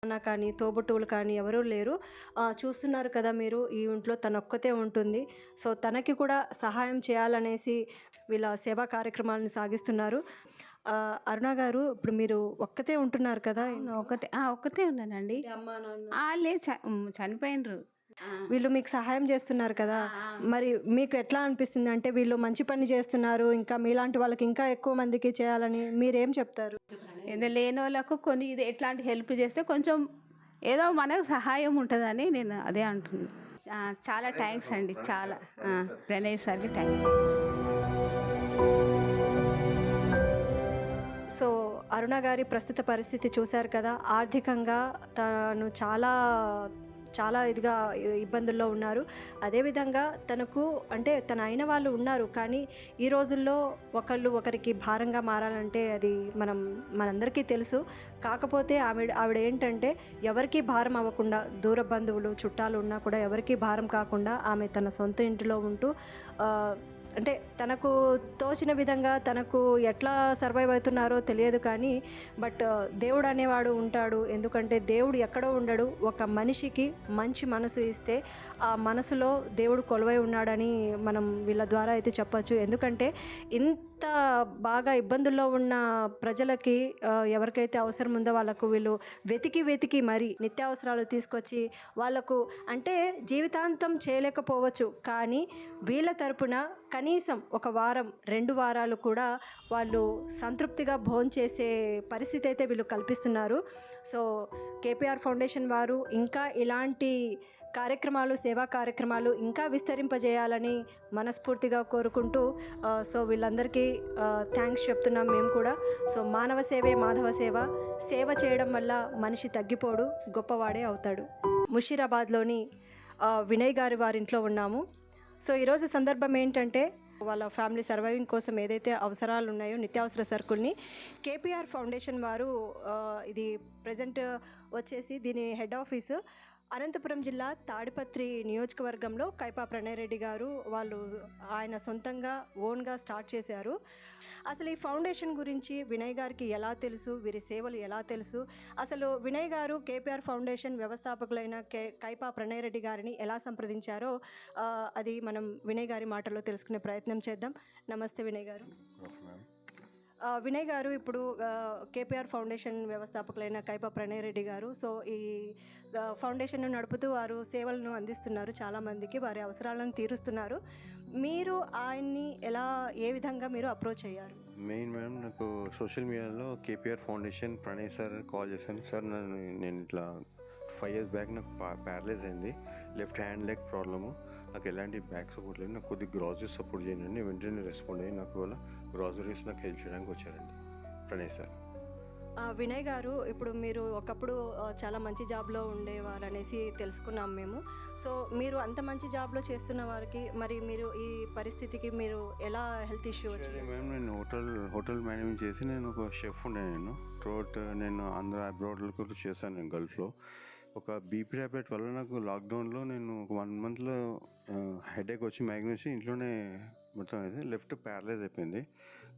అన్న కానీ తోబుట్టువులు కానీ ఎవరూ లేరు. చూస్తున్నారు కదా మీరు, ఈ ఇంట్లో తనొక్కతే ఉంటుంది. సో తనకి కూడా సహాయం చేయాలనేసి వీళ్ళ సేవా కార్యక్రమాలను సాగిస్తున్నారు. అరుణ గారు, ఇప్పుడు మీరు ఒక్కతే ఉంటున్నారు కదా? ఒక్కతే ఉన్నానండి. అమ్మా నాన్న లేదు, చనిపోయినరు. వీళ్ళు మీకు సహాయం చేస్తున్నారు కదా, మరి మీకు ఎట్లా అనిపిస్తుంది? అంటే వీళ్ళు మంచి పని చేస్తున్నారు, ఇంకా మీలాంటి వాళ్ళకి ఇంకా ఎక్కువ మందికి చేయాలని మీరేం చెప్తారు? ఏదో లేని వాళ్ళకు కొన్ని ఇది ఎట్లాంటి హెల్ప్ చేస్తే కొంచెం ఏదో మనకు సహాయం ఉంటుందని నేను అదే అంటున్నాను. చాలా థ్యాంక్స్ అండి, చాలా ప్రణయ్ సార్కి థ్యాంక్స్. సో అరుణ గారి ప్రస్తుత పరిస్థితి చూశారు కదా. ఆర్థికంగా తను చాలా ఇదిగా ఇబ్బందుల్లో ఉన్నారు. అదేవిధంగా తనకు అంటే తన అయిన వాళ్ళు ఉన్నారు, కానీ ఈ రోజుల్లో ఒకరికి భారంగా మారాలంటే అది మనందరికీ తెలుసు. కాకపోతే ఆవిడ ఏంటంటే ఎవరికీ భారం అవ్వకుండా, దూర బంధువులు చుట్టాలు ఉన్నా కూడా ఎవరికీ భారం కాకుండా ఆమె తన సొంత ఇంటిలో ఉంటూ అంటే తనకు తోచిన విధంగా తనకు ఎట్లా సర్వైవ్ అవుతున్నారో తెలియదు, కానీ బట్ దేవుడు అనేవాడు ఉంటాడు. ఎందుకంటే దేవుడు ఎక్కడో ఉండడు, ఒక మనిషికి మంచి మనసు ఇస్తే ఆ మనసులో దేవుడు కొలువై ఉన్నాడని మనం వీళ్ళ ద్వారా అయితే చెప్పచ్చు. ఎందుకంటే ఇంత బాగా ఇబ్బందుల్లో ఉన్న ప్రజలకి ఎవరికైతే అవసరం ఉందో వాళ్ళకు వీళ్ళు వెతికి మరి నిత్యావసరాలు తీసుకొచ్చి వాళ్ళకు అంటే జీవితాంతం చేయలేకపోవచ్చు, కానీ వీళ్ళ తరపున కనీసం ఒక వారం 2 వారాలు కూడా వాళ్ళు సంతృప్తిగా భోంచేసే పరిస్థితి అయితే వీళ్ళు కల్పిస్తున్నారు. సో కేపీఆర్ ఫౌండేషన్ వారు ఇంకా ఇలాంటి కార్యక్రమాలు, సేవా కార్యక్రమాలు ఇంకా విస్తరింపజేయాలని మనస్ఫూర్తిగా కోరుకుంటూ సో వీళ్ళందరికీ థ్యాంక్స్ చెప్తున్నాం మేము కూడా. సో మానవ సేవే మాధవ సేవ చేయడం వల్ల మనిషి తగ్గిపోడు, గొప్పవాడే అవుతాడు. ముషీరాబాద్లోని వినయ్ గారి వారింట్లో ఉన్నాము. సో ఈరోజు సందర్భం ఏంటంటే వాళ్ళ ఫ్యామిలీ సర్వైవింగ్ కోసం ఏదైతే అవసరాలు ఉన్నాయో నిత్యావసర సరుకుల్ని కేపీఆర్ ఫౌండేషన్ వారు ఇది ప్రజెంట్ వచ్చేసి దీని హెడ్ ఆఫీసు అనంతపురం జిల్లా తాడిపత్రి నియోజకవర్గంలో కైపా ప్రణయ్ రెడ్డి గారు ఆయన సొంతంగా ఓన్గా స్టార్ట్ చేశారు. అసలు ఈ ఫౌండేషన్ గురించి వినయ్ గారికి ఎలా తెలుసు, వీరి సేవలు ఎలా తెలుసు, అసలు వినయ్ గారు కేపీఆర్ ఫౌండేషన్ వ్యవస్థాపకులైన కైపా ప్రణయ్ రెడ్డి గారిని ఎలా సంప్రదించారో అది మనం వినయ్ గారి మాటల్లో తెలుసుకునే ప్రయత్నం చేద్దాం. నమస్తే వినయ్ గారు. వినయ్ గారు, ఇప్పుడు కేపీఆర్ ఫౌండేషన్ వ్యవస్థాపకులైన కైపా ప్రణయ్ రెడ్డి గారు సో ఈ ఫౌండేషన్ను నడుపుతూ వారు సేవలను అందిస్తున్నారు, చాలామందికి వారి అవసరాలను తీరుస్తున్నారు. మీరు ఆయన్ని ఏ విధంగా మీరు అప్రోచ్ అయ్యారు? మేడం, నాకు సోషల్ మీడియాలో KPR foundation Pranay sir call చేశాను. సార్ నేను ఇట్లా 5 years బ్యాక్ నాకు ప్యారలైజ్ అయింది, లెఫ్ట్ హ్యాండ్ లెగ్ ప్రాబ్లము, నాకు ఎలాంటి బ్యాక్ సపోర్ట్ లేదు, నాకు కొద్దిగా గ్రాసరీస్ సపోర్ట్ చేయండి. వెంటనే రెస్పాండ్ అయ్యి నాకు వల్ల గ్రాసరీస్ నాకు హెల్ప్ చేయడానికి వచ్చారండి ప్రణయ్ సార్. వినయ్ గారు, ఇప్పుడు మీరు ఒకప్పుడు చాలా మంచి జాబ్లో ఉండేవారు అనేసి తెలుసుకున్నాం మేము. సో మీరు అంత మంచి జాబ్లో చేస్తున్న వారికి మరి మీరు ఈ పరిస్థితికి మీరు ఎలా హెల్త్ ఇష్యూ వచ్చింది? మేము నేను హోటల్ మేనేజ్మెంట్ చేసి నేను ఒక షెఫ్ ఉండే. నేను ఆంధ్ర అబ్రాడ్లో కూడా చేశాను. నేను గల్ఫ్లో ఒక బీపీ ట్యాబ్లెట్ వల్ల నాకు లాక్డౌన్లో నేను ఒక 1 monthలో హెడేక్ వచ్చి మైగ్రేన్ వచ్చి ఇంట్లోనే మొత్తం అయితే లెఫ్ట్ ప్యారలైజ్ అయిపోయింది.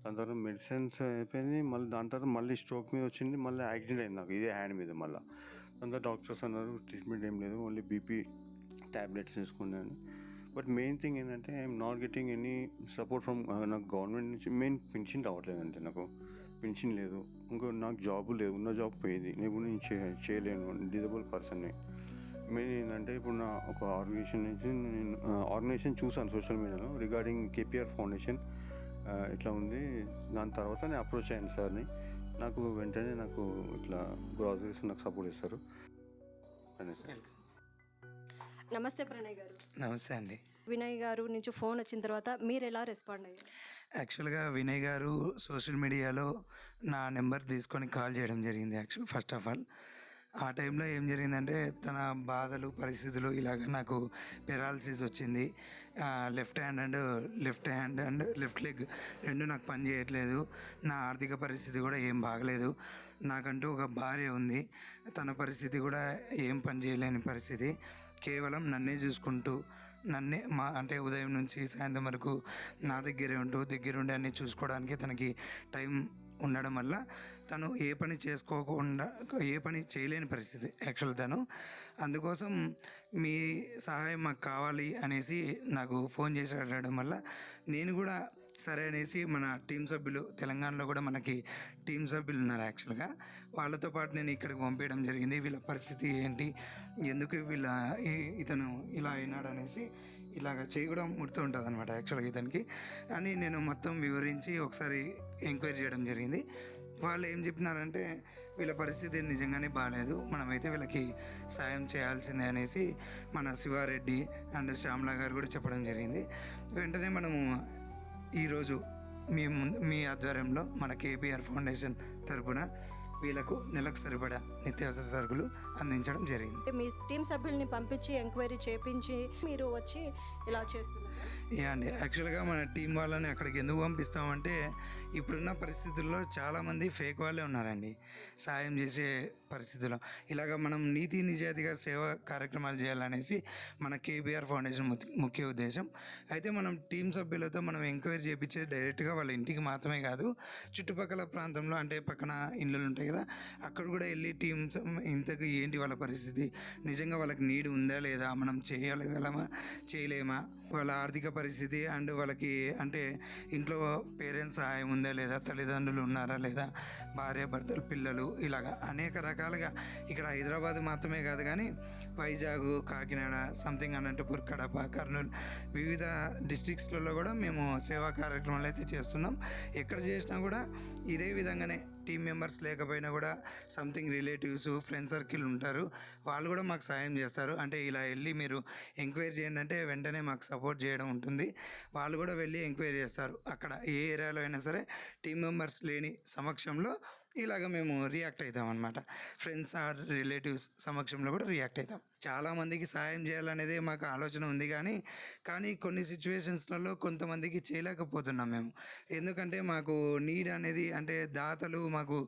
దాని తర్వాత మెడిసిన్స్ అయిపోయింది, మళ్ళీ దాని తర్వాత మళ్ళీ స్ట్రోక్ మీద వచ్చింది, మళ్ళీ యాక్సిడెంట్ అయింది నాకు ఇదే హ్యాండ్ మీద. మళ్ళీ దాని తర్వాత డాక్టర్స్ అన్నారు ట్రీట్మెంట్ ఏం లేదు, ఓన్లీ బీపీ ట్యాబ్లెట్స్ తీసుకున్నాను. బట్ మెయిన్ థింగ్ ఏంటంటే I'm not getting any support from నాకు గవర్నమెంట్ నుంచి. మెయిన్ పెన్షన్ రావట్లేదంటే, నాకు పెన్షన్ లేదు, నాకు జాబ్ లేదు, ఉన్న జాబ్ పోయేది, నేను చేయలేను, డిజబుల్ పర్సన్ని. మెయిన్ ఏంటంటే ఇప్పుడు నా ఒక ఆర్గనైజేషన్ చూసాను సోషల్ మీడియాలో రిగార్డింగ్ కేపీఆర్ ఫౌండేషన్ ఇట్లా ఉంది. దాని తర్వాత నేను అప్రోచ్ అయ్యాను సార్ని. నాకు వెంటనే ఇట్లా గ్రాసరీస్ నాకు సపోర్ట్ చేస్తారు. నమస్తే ప్రణయ్ గారు. నమస్తే అండి. వినయ్ గారు నుంచి ఫోన్ వచ్చిన తర్వాత మీరు ఎలా రెస్పాండ్ అయ్యారు? యాక్చువల్గా వినయ్ గారు సోషల్ మీడియాలో నా నెంబర్ తీసుకొని కాల్ చేయడం జరిగింది. ఫస్ట్ ఆఫ్ ఆల్ ఆ టైంలో ఏం జరిగిందంటే తన బాధలు పరిస్థితులు ఇలాగ నాకు పెరాలసిస్ వచ్చింది, left hand and left leg 2 నాకు పని చేయట్లేదు, నా ఆర్థిక పరిస్థితి కూడా ఏం బాగలేదు, నాకంటూ ఒక భార్య ఉంది, తన పరిస్థితి కూడా ఏం పని చేయలేని పరిస్థితి, కేవలం నన్నే చూసుకుంటూ అంటే ఉదయం నుంచి సాయంత్రం వరకు నా దగ్గరే ఉంటూ దగ్గరుండి అన్నీ చూసుకోవడానికి తనకి టైం ఉండడం వల్ల తను ఏ పని చేసుకోకుండా ఏ పని చేయలేని పరిస్థితి యాక్చువల్ తను. అందుకోసం మీ సహాయం మాకు కావాలి అనేసి నాకు ఫోన్ చేసి అడగడం వల్ల నేను కూడా సరే అనేసి మన టీం సభ్యులు తెలంగాణలో కూడా మనకి టీం సభ్యులు ఉన్నారు యాక్చువల్గా, వాళ్ళతో పాటు నేను ఇక్కడికి పంపించడం జరిగింది. వీళ్ళ పరిస్థితి ఏంటి, ఎందుకు ఇతను ఇలా అయినాడు అనేసి ఇలాగ చేయి కూడా ముడుతూ ఉంటుంది అనమాట యాక్చువల్గా ఇతనికి అని నేను మొత్తం వివరించి ఒకసారి ఎంక్వైరీ చేయడం జరిగింది. వాళ్ళు ఏం చెప్పినారంటే వీళ్ళ పరిస్థితి నిజంగానే బాగాలేదు, మనమైతే వీళ్ళకి సాయం చేయాల్సిందే అనేసి మన శివారెడ్డి అండ్ శ్యామ్లా గారు కూడా చెప్పడం జరిగింది. వెంటనే మనము ఈరోజు మీ ఆధ్వర్యంలో మన కేబీఆర్ ఫౌండేషన్ తరపున వీళ్ళకు నెలకు సరిపడా నిత్యావసర సరుకులు అందించడం జరిగింది. మీ టీం సభ్యుల్ని పంపించి ఎంక్వైరీ చేపించి మీరు వచ్చి ఇలా చేస్తున్నారు. అండి, యాక్చువల్గా మన టీం వాళ్ళని అక్కడికి ఎందుకు పంపిస్తామంటే ఇప్పుడున్న పరిస్థితుల్లో చాలామంది ఫేక్ వాళ్ళే ఉన్నారండి సాయం చేసే పరిస్థితుల్లో. ఇలాగ మనం నీతి నిజాయితీగా సేవా కార్యక్రమాలు చేయాలనేసి మన కేబీఆర్ ఫౌండేషన్ ముఖ్య ఉద్దేశం. అయితే మనం టీం సభ్యులతో మనం ఎంక్వైరీ చేయించేది డైరెక్ట్గా వాళ్ళ ఇంటికి మాత్రమే కాదు, చుట్టుపక్కల ప్రాంతంలో అంటే పక్కన ఇళ్ళు ఉంటాయి కదా, అక్కడ కూడా వెళ్ళి టీమ్స్ ఇంతకు ఏంటి వాళ్ళ పరిస్థితి, నిజంగా వాళ్ళకి నీడ్ ఉందా లేదా, మనం చేయగలమా చేయలేమా, వాళ్ళ ఆర్థిక పరిస్థితి అండ్ వాళ్ళకి అంటే ఇంట్లో పేరెంట్స్ సహాయం ఉందా లేదా, తల్లిదండ్రులు ఉన్నారా లేదా, భార్య భర్తలు పిల్లలు, ఇలాగా అనేక రకాలుగా ఇక్కడ హైదరాబాద్ మాత్రమే కాదు కానీ వైజాగ్, కాకినాడ, సంథింగ్ అనంతపూర్, కడప, కర్నూలు వివిధ డిస్ట్రిక్ట్స్లలో కూడా మేము సేవా కార్యక్రమాలు అయితే చేస్తున్నాం. ఎక్కడ చేసినా కూడా ఇదే విధంగానే టీం మెంబర్స్ లేకపోయినా కూడా సంథింగ్ రిలేటివ్స్ ఫ్రెండ్ సర్కిల్ ఉంటారు, వాళ్ళు కూడా మాకు సాయం చేస్తారు. అంటే ఇలా వెళ్ళి మీరు ఎంక్వైరీ చేయండి అంటే వెంటనే మాకు సపోర్ట్ చేయడం ఉంటుంది. వాళ్ళు కూడా వెళ్ళి ఎంక్వైరీ చేస్తారు. అక్కడ ఏ ఏరియాలో అయినా సరే టీం మెంబర్స్ లేని సమక్షంలో ఇలాగ మేము రియాక్ట్ అవుతాం అనమాట. ఫ్రెండ్స్ ఆర్ రిలేటివ్స్ సమక్షంలో కూడా రియాక్ట్ అవుతాం. చాలామందికి సాయం చేయాలనేదే మాకు ఆలోచన ఉంది కానీ కొన్ని సిచ్యువేషన్స్లలో కొంతమందికి చేయలేకపోతున్నాం మేము. ఎందుకంటే మాకు నీడ్ అనేది అంటే దాతలు మాకు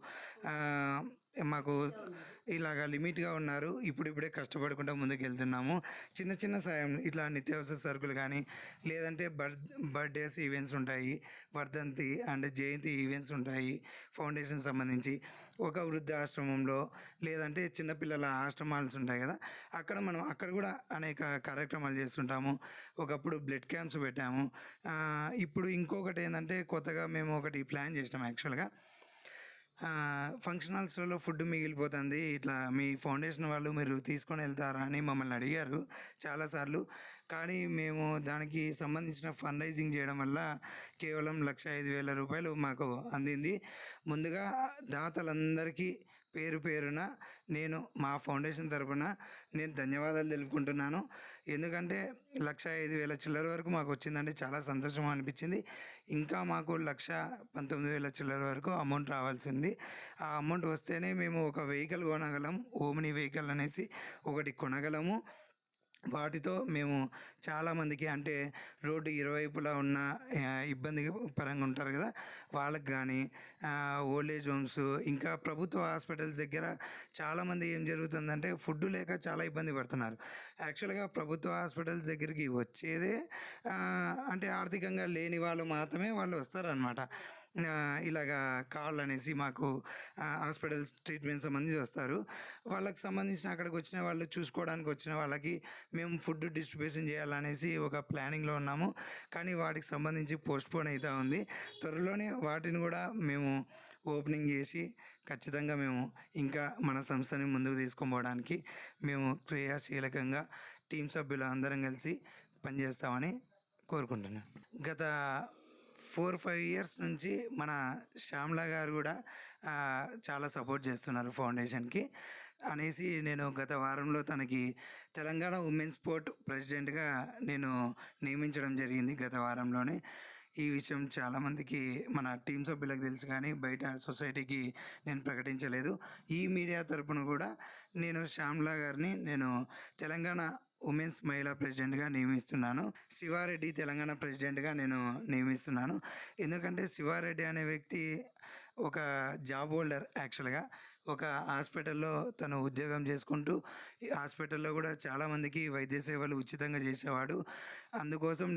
ఇలాగ లిమిట్గా ఉన్నారు. ఇప్పుడిప్పుడే కష్టపడకుండా ముందుకు వెళ్తున్నాము. చిన్న చిన్న సాయం ఇట్లా నిత్యావసర సరుకులు కానీ లేదంటే బర్త్డేస్ ఈవెంట్స్ ఉంటాయి, వర్ధంతి అండ్ జయంతి ఈవెంట్స్ ఉంటాయి ఫౌండేషన్ సంబంధించి. ఒక వృద్ధాశ్రమంలో లేదంటే చిన్నపిల్లల ఆశ్రమాలు ఉంటాయి కదా, అక్కడ కూడా అనేక కార్యక్రమాలు చేస్తుంటాము. ఒకప్పుడు బ్లడ్ క్యాంప్స్ పెట్టాము. ఇప్పుడు ఇంకొకటి ఏంటంటే కొత్తగా మేము ఒకటి ప్లాన్ చేసినాం యాక్చువల్గా. ఫంక్షన్ హాల్స్లలో ఫుడ్ మిగిలిపోతుంది, ఇట్లా మీ ఫౌండేషన్ వాళ్ళు మీరు తీసుకొని వెళ్తారా అని మమ్మల్ని అడిగారు చాలాసార్లు. కానీ మేము దానికి సంబంధించిన ఫండ్ రైజింగ్ చేయడం వల్ల కేవలం 1,05,000 రూపాయలు మాకు అందింది. ముందుగా దాతలందరికీ పేరు పేరున నేను మా ఫౌండేషన్ తరపున నేను ధన్యవాదాలు తెలుపుకుంటున్నాను. ఎందుకంటే 1,05,000 చిల్లర వరకు మాకు వచ్చిందంటే చాలా సంతోషం అనిపించింది. ఇంకా మాకు 1,19,000 చిల్లర వరకు అమౌంట్ రావాల్సింది. ఆ అమౌంట్ వస్తేనే మేము ఒక వెహికల్ కొనగలం, ఓమ్ని వెహికల్ అనేసి ఒకటి కొనగలము. వాటితో మేము చాలామందికి అంటే రోడ్డు ఇరువైపులా ఉన్న ఇబ్బంది పరంగా ఉంటారు కదా, వాళ్ళకి కానీ ఓల్డ్ ఏజ్ హోమ్స్ ఇంకా ప్రభుత్వ హాస్పిటల్స్ దగ్గర చాలామంది ఏం జరుగుతుందంటే ఫుడ్ లేక చాలా ఇబ్బంది పడుతున్నారు. యాక్చువల్గా ప్రభుత్వ హాస్పిటల్స్ దగ్గరికి వచ్చేదే అంటే ఆర్థికంగా లేని వాళ్ళు మాత్రమే వాళ్ళు వస్తారనమాట. ఇలాగా కావాలనేసి మాకు హాస్పిటల్స్ ట్రీట్మెంట్ సంబంధించి వస్తారు. వాళ్ళకి సంబంధించిన అక్కడికి వచ్చిన వాళ్ళు చూసుకోవడానికి వచ్చిన వాళ్ళకి మేము ఫుడ్ డిస్ట్రిబ్యూషన్ చేయాలనేసి ఒక ప్లానింగ్లో ఉన్నాము. కానీ వాటికి సంబంధించి పోస్ట్పోన్ అవుతూ ఉంది. త్వరలోనే వాటిని కూడా మేము ఓపెనింగ్ చేసి ఖచ్చితంగా మేము ఇంకా మన సంస్థని ముందుకు తీసుకుపోవడానికి మేము క్రియాశీలకంగా టీం సభ్యులు అందరం కలిసి పనిచేస్తామని కోరుకుంటున్నాను. గత 4-5 ఇయర్స్ నుంచి మన శ్యామ్లా గారు కూడా చాలా సపోర్ట్ చేస్తున్నారు ఫౌండేషన్కి అనేసి నేను గత వారంలో తనకి తెలంగాణ ఉమెన్స్ స్పోర్ట్ ప్రెసిడెంట్గా నేను నియమించడం జరిగింది గత వారంలోనే. ఈ విషయం చాలామందికి మన టీం సభ్యులకు తెలుసు కానీ బయట సొసైటీకి నేను ప్రకటించలేదు. ఈ మీడియా తరపున కూడా నేను శ్యామ్లా గారిని నేను తెలంగాణ ఉమెన్స్ మహిళా ప్రెసిడెంట్గా నియమిస్తున్నాను. శివారెడ్డి తెలంగాణ ప్రెసిడెంట్గా నేను నియమిస్తున్నాను. ఎందుకంటే శివారెడ్డి అనే వ్యక్తి ఒక జాబ్ హోల్డర్. యాక్చువల్గా ఒక హాస్పిటల్లో తను ఉద్యోగం చేసుకుంటూ ఈ హాస్పిటల్లో కూడా చాలామందికి వైద్య సేవలు ఉచితంగా చేసేవాడు. అందుకోసం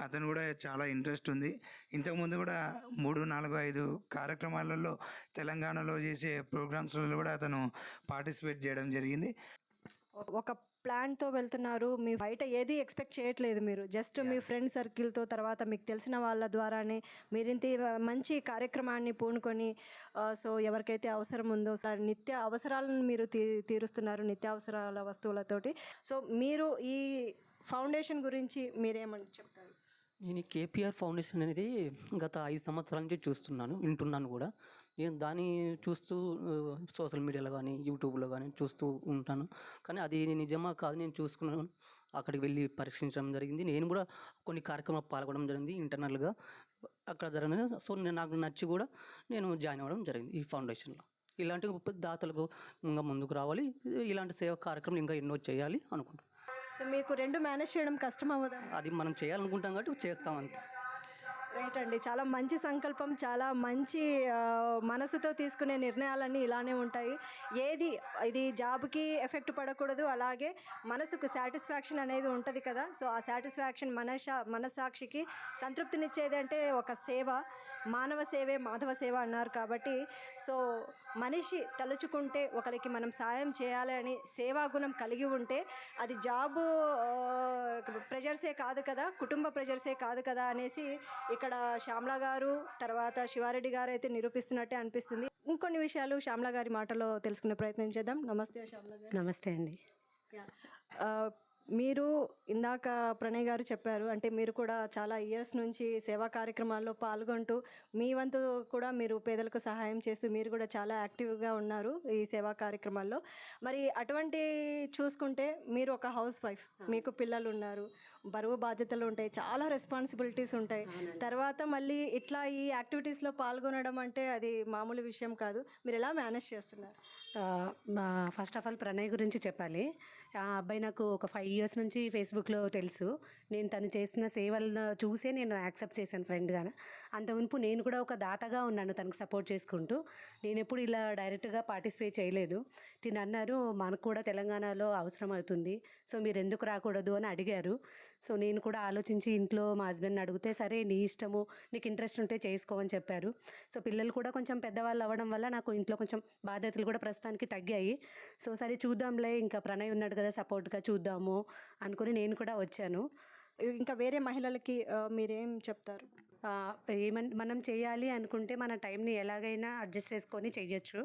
అతను కూడా చాలా ఇంట్రెస్ట్ ఉంది. ఇంతకుముందు కూడా 3, 4, 5 కార్యక్రమాలలో తెలంగాణలో చేసే ప్రోగ్రామ్స్లలో కూడా అతను పార్టిసిపేట్ చేయడం జరిగింది. ఒక ప్లాన్తో వెళ్తున్నారు. మీ బయట ఏది ఎక్స్పెక్ట్ చేయట్లేదు మీరు. జస్ట్ మీ ఫ్రెండ్ సర్కిల్తో, తర్వాత మీకు తెలిసిన వాళ్ళ ద్వారానే మీరు ఇంత మంచి కార్యక్రమాన్ని పూనుకొని సో ఎవరికైతే అవసరం ఉందో నిత్య అవసరాలను మీరు తీరుస్తున్నారు, నిత్యావసరాల వస్తువులతోటి. సో మీరు ఈ ఫౌండేషన్ గురించి మీరేమని చెప్తారు? నేను ఈ కేపీఆర్ ఫౌండేషన్ అనేది గత 5 సంవత్సరాల నుంచి వింటున్నాను కూడా. నేను దాన్ని చూస్తూ సోషల్ మీడియాలో కానీ యూట్యూబ్లో కానీ చూస్తూ ఉంటాను. కానీ అది నిజమా కాదు నేను చూసుకున్నాను. అక్కడికి వెళ్ళి పరీక్షించడం జరిగింది. నేను కూడా కొన్ని కార్యక్రమాలు పాల్గొనడం జరిగింది ఇంటర్నల్గా అక్కడ జరిగిన. సో నాకు నచ్చి కూడా నేను జాయిన్ అవ్వడం జరిగింది ఈ ఫౌండేషన్లో. ఇలాంటి దాతలకు ఇంకా ముందుకు రావాలి, ఇలాంటి సేవా కార్యక్రమాలు ఇంకా ఎన్నో చేయాలి అనుకుంటున్నాను. సో మీకు 2 మేనేజ్ చేయడం కష్టం అవ్వదా? అది మనం చేయాలనుకుంటాం కాబట్టి చేస్తాం అంతే. రైట్ అండి. చాలా మంచి సంకల్పం, చాలా మంచి మనసుతో తీసుకునే నిర్ణయాలన్నీ ఇలానే ఉంటాయి. ఇది జాబ్కి ఎఫెక్ట్ పడకూడదు, అలాగే మనసుకు సాటిస్ఫాక్షన్ అనేది ఉంటుంది కదా. సో ఆ సాటిస్ఫాక్షన్ మనసాక్షికి సంతృప్తినిచ్చేది అంటే ఒక సేవ. మానవ సేవే మాధవ సేవ అన్నారు కాబట్టి, సో మనిషి తలుచుకుంటే ఒకరికి మనం సాయం చేయాలి అని సేవాగుణం కలిగి ఉంటే అది జాబు ప్రెజర్సే కాదు కదా, కుటుంబ ప్రెజర్సే కాదు కదా అనేసి ఇక్కడ శ్యామల గారు, తర్వాత శివారెడ్డి గారు అయితే నిరూపిస్తున్నట్టే అనిపిస్తుంది. ఇంకొన్ని విషయాలు శ్యామల గారి మాటలో తెలుసుకునే ప్రయత్నం చేద్దాం. నమస్తే శ్యామల గారు. నమస్తే అండి. మీరు ఇందాక ప్రణయ్ గారు చెప్పారు, అంటే మీరు కూడా చాలా ఇయర్స్ నుంచి సేవా కార్యక్రమాల్లో పాల్గొంటూ మీ వంతు కూడా మీరు పేదలకు సహాయం చేస్తూ మీరు కూడా చాలా యాక్టివ్గా ఉన్నారు ఈ సేవా కార్యక్రమాల్లో. మరి అటువంటి చూసుకుంటే మీరు ఒక హౌస్ వైఫ్, మీకు పిల్లలు ఉన్నారు, బరువు బాధ్యతలు ఉంటాయి, చాలా రెస్పాన్సిబిలిటీస్ ఉంటాయి. తర్వాత మళ్ళీ ఇట్లా ఈ యాక్టివిటీస్లో పాల్గొనడం అంటే అది మామూలు విషయం కాదు. మీరు ఎలా మేనేజ్ చేస్తున్నారు? ఫస్ట్ ఆఫ్ ఆల్ ప్రణయ్ గురించి చెప్పాలి. ఆ అబ్బాయి నాకు ఒక 5 years నుంచి ఫేస్బుక్లో తెలుసు. నేను తను చేస్తున్న సేవలను చూసే నేను యాక్సెప్ట్ చేశాను ఫ్రెండ్గా. అంత మునుపు నేను కూడా ఒక దాతగా ఉన్నాను తనకు సపోర్ట్ చేసుకుంటూ. నేను ఎప్పుడు ఇలా డైరెక్ట్గా పార్టిసిపేట్ చేయలేదు. తిని అన్నారు మనకు కూడా తెలంగాణలో అవసరం అవుతుంది, సో మీరు ఎందుకు రాకూడదు అని అడిగారు. సో నేను కూడా ఆలోచించి ఇంట్లో మా హస్బెండ్ని అడిగితే సరే నీ ఇష్టము, నీకు ఇంట్రెస్ట్ ఉంటే చేసుకో అని చెప్పారు. సో పిల్లలు కూడా కొంచెం పెద్దవాళ్ళు అవ్వడం వల్ల నాకు ఇంట్లో కొంచెం బాధ్యతలు కూడా ప్రస్తుతానికి తగ్గాయి. సో సరే చూద్దాంలే, ఇంకా ప్రణయ్ ఉన్నాడు కదా సపోర్ట్గా, చూద్దాము అనుకుని నేను కూడా వచ్చాను. ఇంకా వేరే మహిళలకి మీరేం చెప్తారు? మనం చేయాలి అనుకుంటే మన టైంని ఎలాగైనా అడ్జస్ట్ చేసుకొని చెయ్యొచ్చు.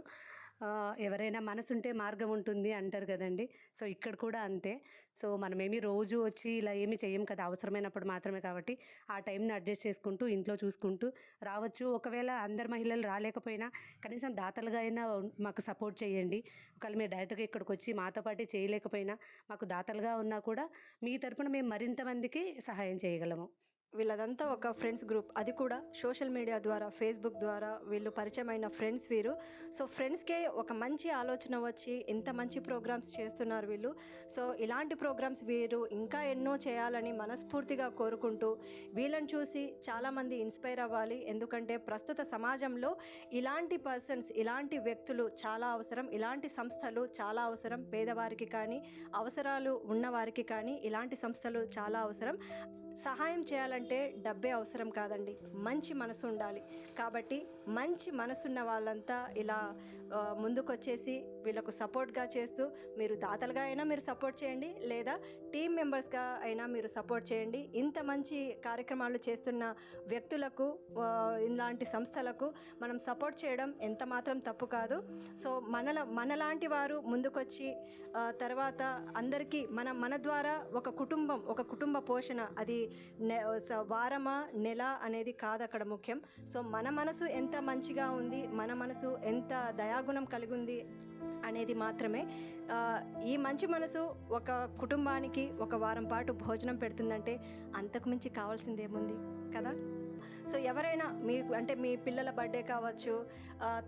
ఎవరైనా మనసుంటే మార్గం ఉంటుంది అంటారు కదండి. సో ఇక్కడ కూడా అంతే. సో మనమేమి రోజు వచ్చి ఇలా ఏమి చెయ్యం కదా, అవసరమైనప్పుడు మాత్రమే. కాబట్టి ఆ టైంని అడ్జస్ట్ చేసుకుంటూ ఇంట్లో చూసుకుంటూ రావచ్చు. ఒకవేళ అందరు మహిళలు రాలేకపోయినా కనీసం దాతలుగా అయినా మాకు సపోర్ట్ చేయండి. ఒకవేళ మీరు డైరెక్ట్గా ఇక్కడికి వచ్చి మాతో పాటు చేయలేకపోయినా మాకు దాతలుగా ఉన్నా కూడా మీ తరపున మేము మరింత మందికి సహాయం చేయగలము. వీళ్ళదంతా ఒక ఫ్రెండ్స్ గ్రూప్, అది కూడా సోషల్ మీడియా ద్వారా, ఫేస్బుక్ ద్వారా వీళ్ళు పరిచయమైన ఫ్రెండ్స్ వీరు. సో ఫ్రెండ్స్కే ఒక మంచి ఆలోచన వచ్చి ఇంత మంచి ప్రోగ్రామ్స్ చేస్తున్నారు వీళ్ళు. సో ఇలాంటి ప్రోగ్రామ్స్ వీరు ఇంకా ఎన్నో చేయాలని మనస్ఫూర్తిగా కోరుకుంటూ, వీళ్ళని చూసి చాలామంది ఇన్స్పైర్ అవ్వాలి. ఎందుకంటే ప్రస్తుత సమాజంలో ఇలాంటి పర్సన్స్, ఇలాంటి వ్యక్తులు చాలా అవసరం. ఇలాంటి సంస్థలు చాలా అవసరం. పేదవారికి కానీ, అవసరాలు ఉన్నవారికి కానీ ఇలాంటి సంస్థలు చాలా అవసరం. సహాయం చేయాలంటే డబ్బే అవసరం కాదండి, మంచి మనసు ఉండాలి. కాబట్టి మంచి మనసున్న వాళ్ళంతా ఇలా ముందుకొచ్చేసి వీళ్ళకు సపోర్ట్గా చేస్తూ, మీరు దాతలుగా అయినా మీరు సపోర్ట్ చేయండి, లేదా టీమ్ మెంబర్స్గా అయినా మీరు సపోర్ట్ చేయండి. ఇంత మంచి కార్యక్రమాలు చేస్తున్న వ్యక్తులకు, ఇలాంటి సంస్థలకు మనం సపోర్ట్ చేయడం ఎంత మాత్రం తప్పు కాదు. సో మనలాంటి వారు ముందుకొచ్చి తర్వాత అందరికీ మన ద్వారా ఒక కుటుంబ పోషణ, అది వారమా నెల అనేది కాదు అక్కడ ముఖ్యం. సో మన మనసు ఎంత మంచిగా ఉంది, మన మనసు ఎంత దయాగుణం కలిగి ఉంది, అనేది మాత్రమే. ఈ మంచి మనసు ఒక కుటుంబానికి ఒక వారం పాటు భోజనం పెడుతుందంటే అంతకు మించి కావాల్సిందేముంది కదా. సో ఎవరైనా మీకు అంటే మీ పిల్లల బర్త్డే కావచ్చు,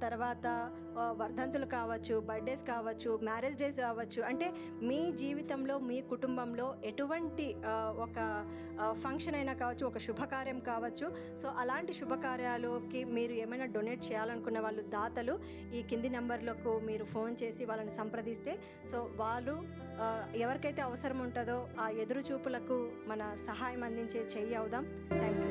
తర్వాత వర్ధంతులు కావచ్చు, బర్త్డేస్ కావచ్చు, మ్యారేజ్ డేస్ కావచ్చు, అంటే మీ జీవితంలో మీ కుటుంబంలో ఎటువంటి ఒక ఫంక్షన్ అయినా కావచ్చు, ఒక శుభకార్యం కావచ్చు. సో అలాంటి శుభకార్యాలకి మీరు ఏమైనా డొనేట్ చేయాలనుకున్న వాళ్ళు దాతలు ఈ కింది నెంబర్లకు మీరు ఫోన్ చేసి వాళ్ళని సంప్రదిస్తే సో వాళ్ళు ఎవరికైతే అవసరం ఉంటుందో ఆ ఎదురు చూపులకు మన సహాయం అందించే చెయ్యి అవుదాం. Thank you.